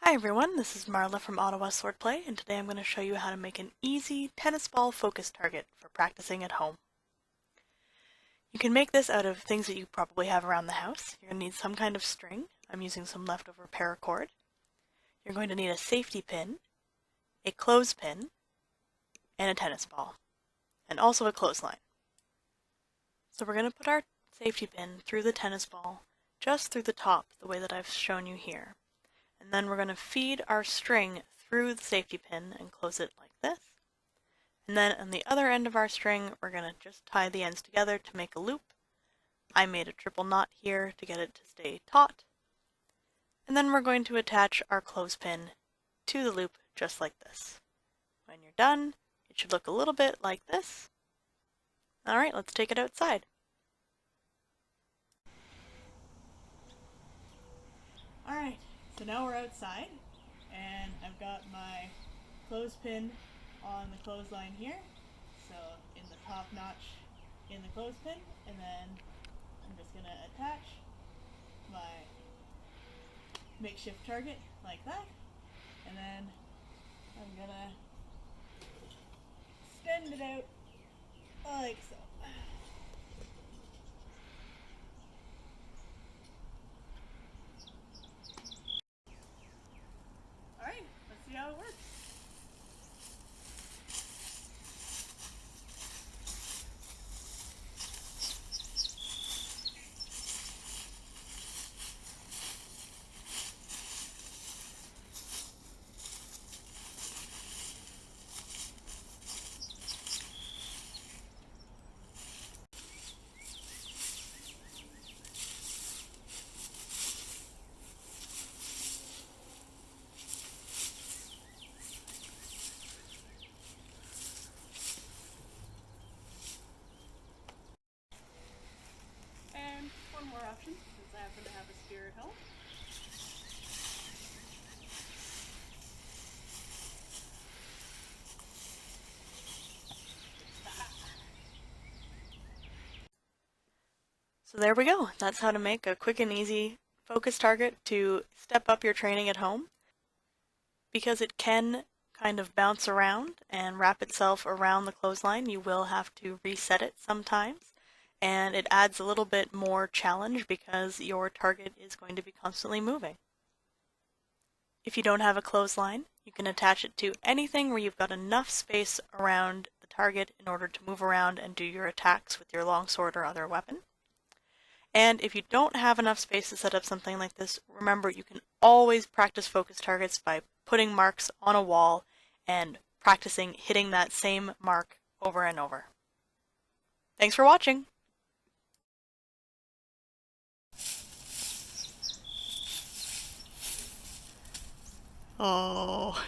Hi everyone, this is Marla from Ottawa Swordplay, and today I'm going to show you how to make an easy tennis ball focus target for practicing at home. You can make this out of things that you probably have around the house. You're going to need some kind of string. I'm using some leftover paracord. You're going to need a safety pin, a clothespin, and a tennis ball, and also a clothesline. So we're going to put our safety pin through the tennis ball, just through the top, the way that I've shown you here. And then we're going to feed our string through the safety pin and close it like this. And then on the other end of our string, we're going to just tie the ends together to make a loop. I made a triple knot here to get it to stay taut. And then we're going to attach our clothespin to the loop just like this. When you're done, it should look a little bit like this. Alright, let's take it outside. Alright. So now we're outside, and I've got my clothespin on the clothesline here, so in the top notch in the clothespin, and then I'm just going to attach my makeshift target like that, and then I'm going to extend it out like so. Alright, let's see how it works. And one more option, since I happen to have a spear at home. So there we go. That's how to make a quick and easy focus target to step up your training at home. Because it can kind of bounce around and wrap itself around the clothesline, you will have to reset it sometimes. And it adds a little bit more challenge because your target is going to be constantly moving. If you don't have a clothesline, you can attach it to anything where you've got enough space around the target in order to move around and do your attacks with your longsword or other weapon. And if you don't have enough space to set up something like this, remember you can always practice focus targets by putting marks on a wall and practicing hitting that same mark over and over. Thanks for watching! Oh.